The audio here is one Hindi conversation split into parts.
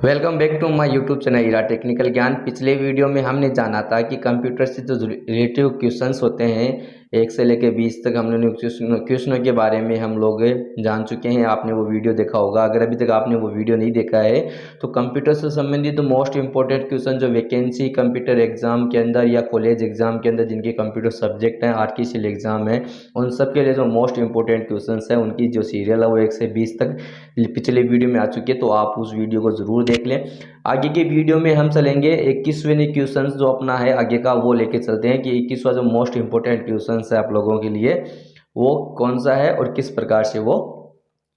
Welcome back to my YouTube channel Ira technical Gyan. पिछले वीडियो में हमने जाना था कि कंप्यूटर से जो रिलेटिव क्वेश्चंस होते हैं 1 से लेकर 20 तक हमने क्वेश्चनों के बारे में हम लोग जान चुके हैं। आपने वो वीडियो देखा होगा। अगर अभी तक आपने वो वीडियो नहीं देखा है तो कंप्यूटर से संबंधित तो मोस्ट इंपॉर्टेंट क्वेश्चन जो वैकेंसी कंप्यूटर एग्जाम के अंदर या कॉलेज एग्जाम के अंदर जिनके कंप्यूटर सब्जेक्ट हैं, आर्टिफिशियल एग्जाम है, उन सब के लिए जो मोस्ट इंपॉर्टेंट क्वेश्चन है उनकी जो सीरियल है वो 1 से 20 तक पिछले वीडियो में आ चुकी है, तो आप उस वीडियो को ज़रूर देख लें। आगे के वीडियो में हम चलेंगे 21वें क्वेश्चन जो अपना है आगे का वो लेके चलते हैं कि 21वां जो मोस्ट इंपॉर्टेंट क्वेश्चन है आप लोगों के लिए वो कौन सा है और किस प्रकार से वो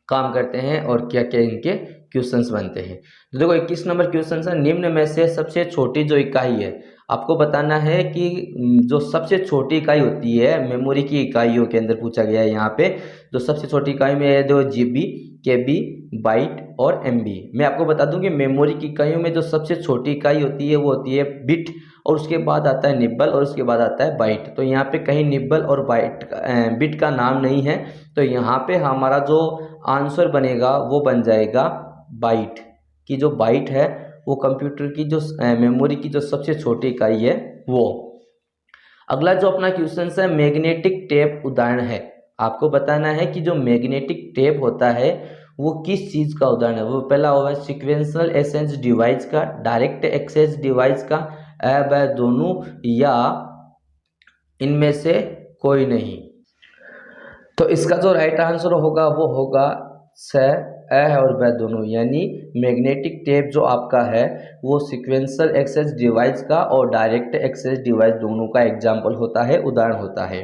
काम करते हैं और क्या क्या इनके क्वेश्चंस बनते हैं। तो देखो 21 नंबर क्वेश्चन है, निम्न में से सबसे छोटी जो इकाई है आपको बताना है कि जो सबसे छोटी इकाई होती है मेमोरी की इकाइयों के अंदर पूछा गया है। यहाँ पे जो सबसे छोटी इकाई में है जो जीबी, केबी, बाइट और एमबी। मैं आपको बता दूं कि मेमोरी की इकाइयों में जो सबसे छोटी इकाई होती है वो होती है बिट, और उसके बाद आता है निब्बल और उसके बाद आता है बाइट। तो यहाँ पे कहीं निब्बल और बाइट बिट का नाम नहीं है, तो यहाँ पे हमारा जो आंसर बनेगा वो बन जाएगा बाइट की। जो बाइट है वो कंप्यूटर की जो मेमोरी की जो सबसे छोटी इकाई है वो। अगला जो अपना क्वेश्चन है मैग्नेटिक टेप उदाहरण है। आपको बताना है कि जो मैग्नेटिक टेप होता है वो किस चीज़ का उदाहरण है। वो पहला होगा सीक्वेंशियल एक्सेस डिवाइस का, डायरेक्ट एक्सेस डिवाइस का, व दोनों या इनमें से कोई नहीं। तो इसका जो राइट आंसर होगा वो होगा स है और व दोनों, यानी मैग्नेटिक टेप जो आपका है वो सीक्वेंशियल एक्सेस डिवाइस का और डायरेक्ट एक्सेस डिवाइस दोनों का एग्जाम्पल होता है, उदाहरण होता है।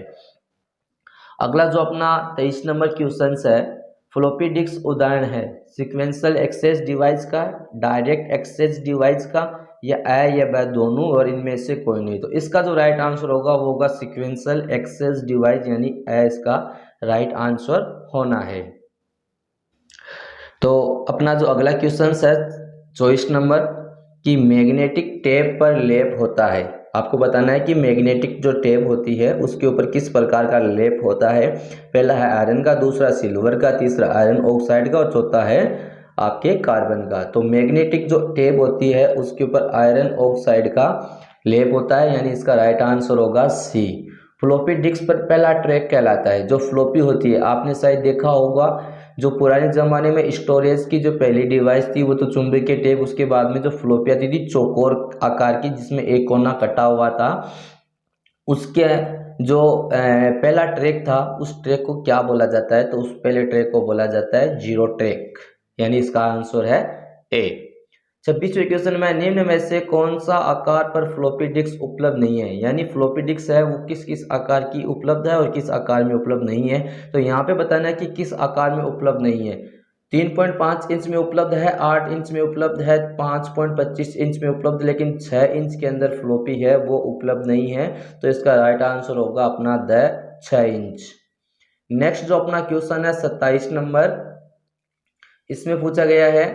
अगला जो अपना 23 नंबर क्वेश्चन है फ्लॉपी डिस्क उदाहरण है सीक्वेंशियल एक्सेस डिवाइस का, डायरेक्ट एक्सेस डिवाइस का, या या व दोनों और इनमें से कोई नहीं। तो इसका जो राइट आंसर होगा वो होगा सीक्वेंशियल एक्सेस डिवाइस, यानी इसका राइट आंसर होना है। तो अपना जो अगला क्वेश्चन है 24 नंबर कि मैग्नेटिक टेप पर लेप होता है। आपको बताना है कि मैग्नेटिक जो टेप होती है उसके ऊपर किस प्रकार का लेप होता है। पहला है आयरन का, दूसरा सिल्वर का, तीसरा आयरन ऑक्साइड का और चौथा है आपके कार्बन का। तो मैग्नेटिक जो टेप होती है उसके ऊपर आयरन ऑक्साइड का लेप होता है, यानी इसका राइट आंसर होगा सी। फ्लॉपी डिस्क पर पहला ट्रैक कहलाता है। जो फ्लॉपी होती है आपने शायद देखा होगा, जो पुराने ज़माने में स्टोरेज की जो पहली डिवाइस थी वो तो चुंबकीय टेप, उसके बाद में जो फ्लॉपी आती थी चौकोर आकार की जिसमें एक कोना कटा हुआ था, उसके जो पहला ट्रैक था उस ट्रैक को क्या बोला जाता है। तो उस पहले ट्रैक को बोला जाता है जीरो ट्रैक, यानी इसका आंसर है ए। 26वें क्वेश्चन में निम्न में से कौन सा आकार पर फ्लॉपी डिस्क उपलब्ध नहीं है, यानी फ्लॉपी डिस्क है वो किस किस आकार की उपलब्ध है और किस आकार में उपलब्ध नहीं है। तो यहाँ पे बताना है कि किस आकार में उपलब्ध नहीं है। 3.5 इंच में उपलब्ध है, 8 इंच में उपलब्ध है, 5.25 इंच में उपलब्ध, लेकिन 6 इंच के अंदर फ्लॉपी है वो उपलब्ध नहीं है। तो इसका राइट आंसर होगा अपना 6 इंच। नेक्स्ट जो अपना क्वेश्चन है 27 नंबर, इसमें पूछा गया है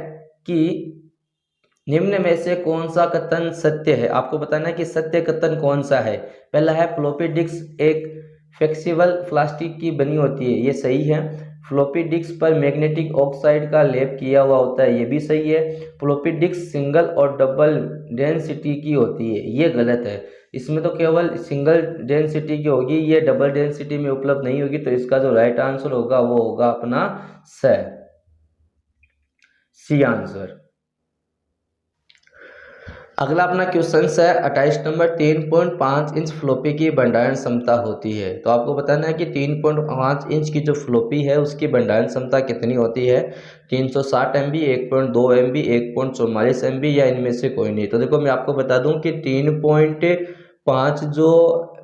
कि निम्न में से कौन सा कथन सत्य है। आपको बताना है कि सत्य कथन कौन सा है। पहला है फ्लॉपी डिस्क एक फ्लेक्सिबल प्लास्टिक की बनी होती है, ये सही है। फ्लॉपी डिस्क पर मैग्नेटिक ऑक्साइड का लेप किया हुआ होता है, ये भी सही है। फ्लॉपी डिस्क सिंगल और डबल डेंसिटी की होती है, ये गलत है। इसमें तो केवल सिंगल डेंसिटी की होगी, ये डबल डेंसिटी में उपलब्ध नहीं होगी। तो इसका जो राइट आंसर होगा वो होगा अपना सी आंसर। अगला अपना क्वेश्चन है 28 नंबर 3.5 इंच फ्लॉपी की भंडारण क्षमता होती है। तो आपको बताना है कि 3.5 इंच की जो फ्लॉपी है उसकी भंडारण क्षमता कितनी होती है। 360 MB, 1.2 MB, 1.44 MB या इनमें से कोई नहीं। तो देखो मैं आपको बता दूं कि 3.5 जो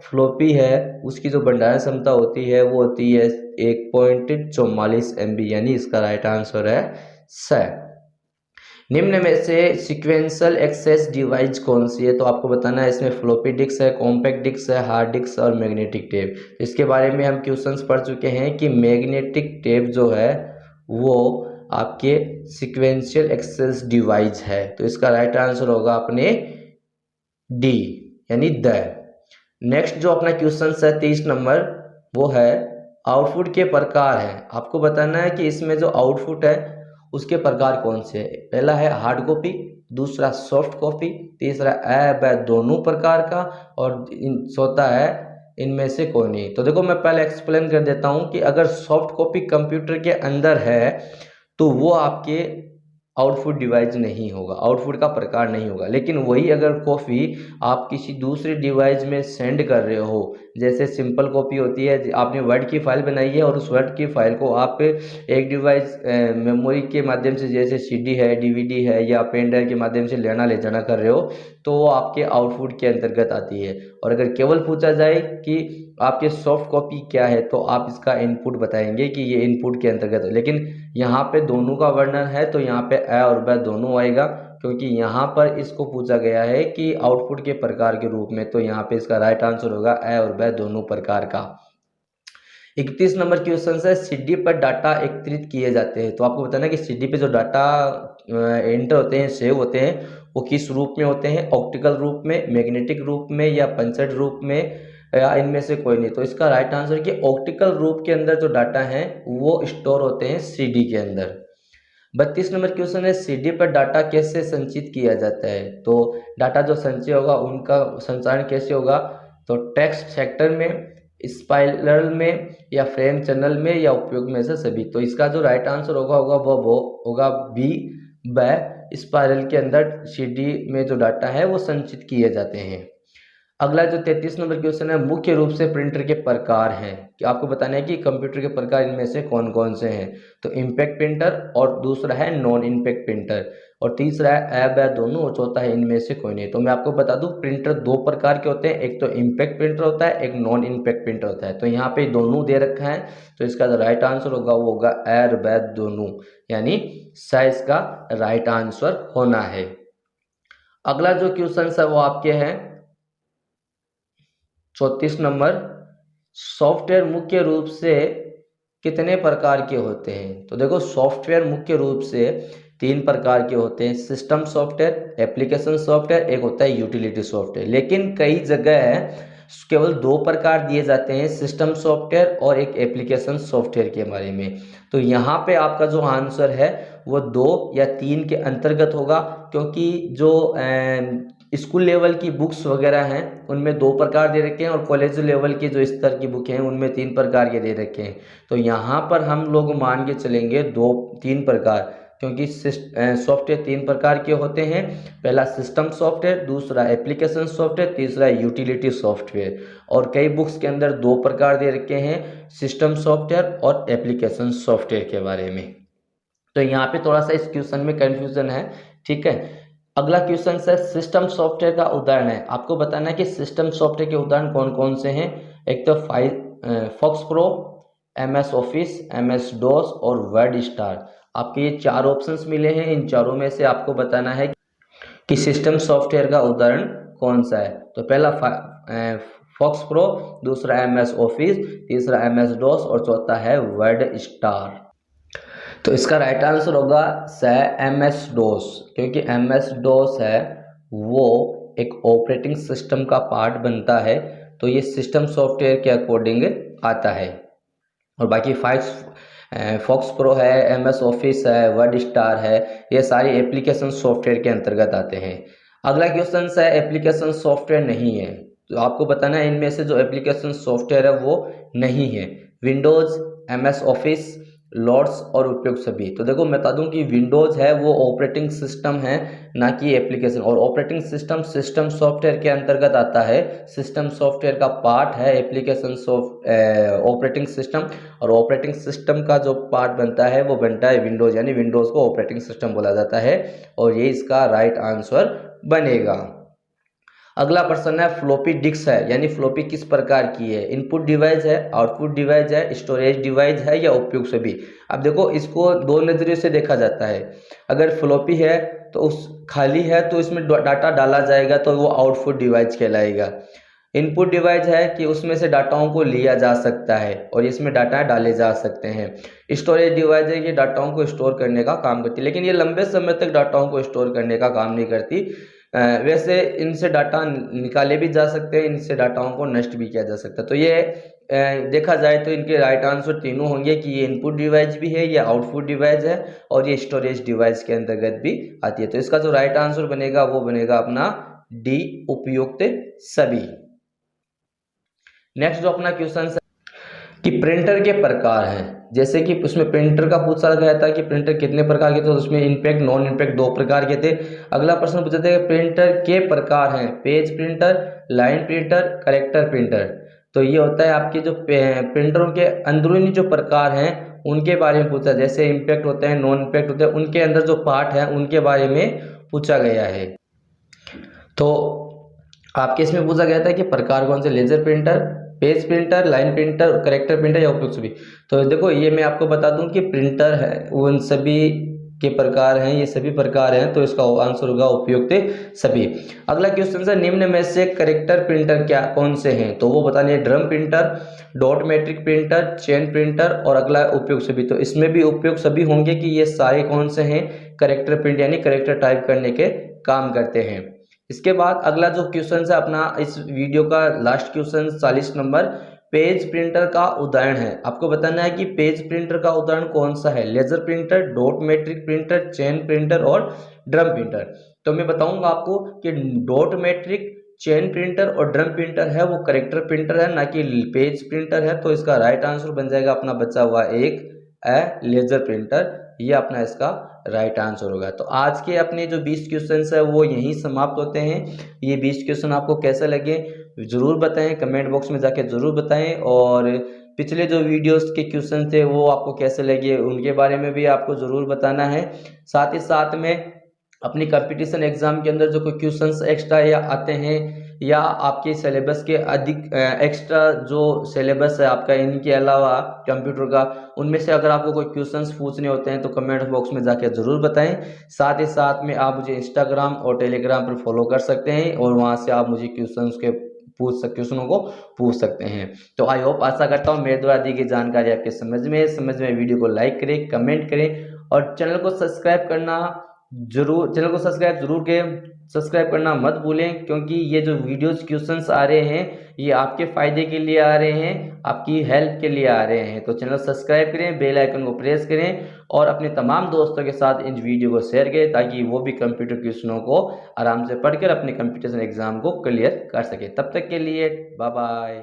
फ्लॉपी है उसकी जो भंडारण क्षमता होती है वो होती है 1.44 MB, यानी इसका राइट आंसर है स। निम्न में से सीक्वेंशियल एक्सेस डिवाइस कौन सी है। तो आपको बताना है इसमें फ्लॉपी डिस्क है, कॉम्पैक्ट डिस्क है, हार्ड डिस्क और मैग्नेटिक टेप। इसके बारे में हम क्वेश्चंस पढ़ चुके हैं कि मैग्नेटिक टेप जो है वो आपके सीक्वेंशियल एक्सेस डिवाइस है। तो इसका राइट आंसर होगा अपने डी, यानी द। नेक्स्ट जो अपना क्वेश्चन है 30 नंबर, वो है आउटपुट के प्रकार है। आपको बताना है कि इसमें जो आउटपुट है उसके प्रकार कौन से हैं? पहला है हार्ड कॉपी, दूसरा सॉफ्ट कॉपी, तीसरा दोनों प्रकार का, और चौथा है इनमें से कोई नहीं। तो देखो मैं पहले एक्सप्लेन कर देता हूँ कि अगर सॉफ्ट कॉपी कंप्यूटर के अंदर है तो वो आपके आउटपुट डिवाइस नहीं होगा, आउटपुट का प्रकार नहीं होगा। लेकिन वही अगर कॉपी आप किसी दूसरे डिवाइस में सेंड कर रहे हो, जैसे सिंपल कॉपी होती है, आपने वर्ड की फाइल बनाई है और उस वर्ड की फाइल को आप एक डिवाइस मेमोरी के माध्यम से, जैसे सीडी है, डीवीडी है या पेन ड्राइव के माध्यम से लेना ले जाना कर रहे हो, तो वो आपके आउटपुट के अंतर्गत आती है। और अगर केवल पूछा जाए कि आपके सॉफ्ट कॉपी क्या है, तो आप इसका इनपुट बताएंगे कि ये इनपुट के अंतर्गत है। लेकिन यहाँ पे दोनों का वर्णन है तो यहाँ पे ए और ब दोनों आएगा, क्योंकि यहाँ पर इसको पूछा गया है कि आउटपुट के प्रकार के रूप में, तो यहाँ पे इसका राइट आंसर होगा ए और ब दोनों प्रकार का। 31 नंबर क्वेश्चन है, सीडी पर डाटा एकत्रित किए जाते हैं। तो आपको बताना है कि सीडी पे जो डाटा एंटर होते हैं, सेव होते हैं, वो किस रूप में होते हैं? ऑप्टिकल रूप में, मैग्नेटिक रूप में या पंचड रूप में, या इनमें से कोई नहीं। तो इसका राइट आंसर कि ऑप्टिकल रूप के अंदर जो डाटा है वो स्टोर होते हैं सीडी के अंदर। 32 नंबर क्वेश्चन है, सीडी पर डाटा कैसे संचित किया जाता है? तो डाटा जो संचय होगा उनका संचारण कैसे होगा? तो टेक्स्ट सेक्टर में, स्पाइरल में या फ्रेम चैनल में या उपयोग में से सभी। तो इसका जो राइट आंसर होगा वो होगा बी, स्पाइरल के अंदर सीडी में जो डाटा है वो संचित किए जाते हैं। अगला जो 33 नंबर क्वेश्चन है, मुख्य रूप से प्रिंटर के प्रकार हैं कि आपको बताना है कि कंप्यूटर के प्रकार इनमें से कौन कौन से हैं। तो इम्पैक्ट प्रिंटर, और दूसरा है नॉन इम्पैक्ट प्रिंटर, और तीसरा है ए ब दोनों, और चौथा है इनमें से कोई नहीं। तो मैं आपको बता दूं प्रिंटर दो प्रकार के होते हैं, एक तो इम्पैक्ट प्रिंटर होता है, एक नॉन इम्पैक्ट प्रिंटर होता है। तो यहाँ पे दोनों दे रखा है, तो इसका जो राइट आंसर होगा वो होगा ए ब दोनों, यानी साइज का राइट आंसर होना है। अगला जो क्वेश्चन है वो आपके हैं 34 नंबर, सॉफ्टवेयर मुख्य रूप से कितने प्रकार के होते हैं? तो देखो सॉफ्टवेयर मुख्य रूप से 3 प्रकार के होते हैं, सिस्टम सॉफ्टवेयर, एप्लीकेशन सॉफ्टवेयर, एक होता है यूटिलिटी सॉफ्टवेयर। लेकिन कई जगह केवल 2 प्रकार दिए जाते हैं, सिस्टम सॉफ्टवेयर और एक एप्लीकेशन सॉफ्टवेयर के बारे में। तो यहाँ पे आपका जो आंसर है वो 2 या 3 के अंतर्गत होगा, क्योंकि जो स्कूल लेवल की बुक्स वगैरह हैं उनमें 2 प्रकार दे रखे हैं, और कॉलेज लेवल के जो स्तर की बुक हैं उनमें 3 प्रकार के दे रखे हैं। तो यहाँ पर हम लोग मान के चलेंगे 2-3 प्रकार, क्योंकि सॉफ्टवेयर 3 प्रकार के होते हैं। पहला सिस्टम सॉफ्टवेयर, दूसरा एप्लीकेशन सॉफ्टवेयर, तीसरा यूटिलिटी सॉफ्टवेयर। और कई बुक्स के अंदर 2 प्रकार दे रखे हैं, सिस्टम सॉफ्टवेयर और एप्लीकेशन सॉफ्टवेयर के बारे में। तो यहाँ पे थोड़ा सा इस क्वेश्चन में कन्फ्यूजन है, ठीक है। अगला क्वेश्चन है, सिस्टम सॉफ्टवेयर का उदाहरण है। आपको बताना है कि सिस्टम सॉफ्टवेयर के उदाहरण कौन कौन से हैं। एक तो FoxPro, MS Office, MS DOS और वर्ड स्टार। आपके ये 4 ऑप्शंस मिले हैं, इन चारों में से आपको बताना है कि सिस्टम सॉफ्टवेयर का उदाहरण कौन सा है। तो पहला फॉक्स प्रो, दूसरा MS ऑफिस, तीसरा MS डॉस और चौथा है वर्ड स्टार। तो इसका राइट आंसर होगा MS डॉस, क्योंकि MS डॉस है वो एक ऑपरेटिंग सिस्टम का पार्ट बनता है, तो ये सिस्टम सॉफ्टवेयर के अकॉर्डिंग आता है। और बाकी फॉक्स प्रो है, MS ऑफिस है, वर्ड स्टार है, ये सारी एप्लीकेशन सॉफ्टवेयर के अंतर्गत आते हैं। अगला क्वेश्चन है, एप्लीकेशन सॉफ्टवेयर नहीं है। तो आपको बताना है इनमें से जो एप्लीकेशन सॉफ्टवेयर है वो नहीं है, विंडोज़, MS ऑफिस, लॉर्ड्स और उपयोग सभी। तो देखो मैं बता दूं कि विंडोज़ है वो ऑपरेटिंग सिस्टम है, ना कि एप्लीकेशन। और ऑपरेटिंग सिस्टम सिस्टम सॉफ्टवेयर के अंतर्गत आता है, सिस्टम सॉफ्टवेयर का पार्ट है एप्लीकेशन ऑपरेटिंग सिस्टम। और ऑपरेटिंग सिस्टम का जो पार्ट बनता है वो बनता है विंडोज़, यानी विंडोज़ को ऑपरेटिंग सिस्टम बोला जाता है, और ये इसका राइट आंसर बनेगा। अगला प्रश्न है, फ्लॉपी डिस्क है, यानी फ्लॉपी किस प्रकार की है? इनपुट डिवाइस है, आउटपुट डिवाइस है, स्टोरेज डिवाइस है या उपयोग सभी। अब देखो इसको 2 नज़रिए से देखा जाता है। अगर फ्लॉपी है तो उस खाली है तो इसमें डाटा डाला जाएगा, तो वो आउटपुट डिवाइस कहलाएगा। इनपुट डिवाइस है कि उसमें से डाटाओं को लिया जा सकता है और इसमें डाटा डाले जा सकते हैं। स्टोरेज डिवाइस है कि डाटाओं को स्टोर करने का काम करती है, लेकिन ये लंबे समय तक डाटाओं को स्टोर करने का काम नहीं करती। वैसे इनसे डाटा निकाले भी जा सकते हैं, इनसे डाटाओं को नष्ट भी किया जा सकता है। तो ये देखा जाए तो इनके राइट आंसर तीनों होंगे कि ये इनपुट डिवाइस भी है, ये आउटपुट डिवाइस है और ये स्टोरेज डिवाइस के अंतर्गत भी आती है। तो इसका जो राइट आंसर बनेगा वो बनेगा अपना डी, उपयुक्त सभी। नेक्स्ट जो अपना क्वेश्चन है कि प्रिंटर के प्रकार हैं, जैसे कि उसमें प्रिंटर का पूछा गया था कि प्रिंटर कितने प्रकार के थे, तो उसमें इनपैक्ट नॉन इनपैक्ट दो प्रकार के थे। अगला प्रश्न पूछा था कि प्रिंटर के प्रकार हैं, page printer, line printer, character printer. तो ये होता है आपके जो प्रिंटरों के अंदरूनी जो प्रकार हैं उनके बारे में पूछा, जैसे इम्पैक्ट होते हैं, नॉन इम्पैक्ट होते हैं, उनके अंदर जो पार्ट है उनके बारे में पूछा गया है। तो आपके इसमें पूछा गया था कि प्रकार कौन से, laser printer, page printer, line printer, character printer या उपयुक्त सभी। तो देखो ये मैं आपको बता दूं कि प्रिंटर है उन सभी के प्रकार हैं, ये सभी प्रकार हैं, तो इसका आंसर होगा उपयुक्त सभी। अगला क्वेश्चन है निम्न में से करेक्टर प्रिंटर क्या कौन से हैं, तो वो बताने drum printer, dot matrix printer, chain printer और अगला उपयुक्त सभी। तो इसमें भी उपयुक्त सभी होंगे कि ये सारे कौन से हैं, करेक्टर प्रिंट यानी करेक्टर टाइप करने के काम करते हैं। इसके बाद अगला जो क्वेश्चन है अपना इस वीडियो का last question 40 number, page printer का उदाहरण है। आपको बताना है कि पेज प्रिंटर का उदाहरण कौन सा है, laser printer, dot matrix printer, chain printer और ड्रम प्रिंटर। तो मैं बताऊंगा आपको कि डॉट मैट्रिक, चेन प्रिंटर और ड्रम प्रिंटर है वो करेक्टर प्रिंटर है, ना कि पेज प्रिंटर है। तो इसका राइट आंसर बन जाएगा अपना बचा हुआ एक लेजर प्रिंटर, ये अपना इसका राइट आंसर होगा। तो आज के अपने जो 20 क्वेश्चन है वो यहीं समाप्त होते हैं। ये 20 क्वेश्चन आपको कैसे लगे ज़रूर बताएं, कमेंट बॉक्स में जाके ज़रूर बताएं। और पिछले जो वीडियोस के क्वेश्चन थे वो आपको कैसे लगे उनके बारे में भी आपको ज़रूर बताना है। साथ ही साथ में अपनी कंपटीशन एग्जाम के अंदर जो कोई क्वेश्चंस एक्स्ट्रा या आते हैं या आपके सिलेबस के अधिक एक्स्ट्रा जो सिलेबस है आपका इनके अलावा कंप्यूटर का, उनमें से अगर आपको कोई क्वेश्चंस पूछने होते हैं तो कमेंट बॉक्स में जाके ज़रूर बताएं। साथ ही साथ में आप मुझे इंस्टाग्राम और टेलीग्राम पर फॉलो कर सकते हैं और वहां से आप मुझे क्वेश्चनों को पूछ सकते हैं। तो आई होप, आशा करता हूँ मेरे द्वारा दी गई जानकारी आपके समझ में वीडियो को लाइक करें, कमेंट करें और चैनल को सब्सक्राइब करना मत भूलें, क्योंकि ये जो वीडियोस क्वेश्चंस आ रहे हैं ये आपके फ़ायदे के लिए आ रहे हैं, आपकी हेल्प के लिए आ रहे हैं। तो चैनल सब्सक्राइब करें, बेल आइकन को प्रेस करें और अपने तमाम दोस्तों के साथ इन वीडियो को शेयर करें ताकि वो भी कंप्यूटर क्वेश्चनों को आराम से पढ़कर अपने कंपटीशन एग्जाम को क्लियर कर सके। तब तक के लिए बाय बाय।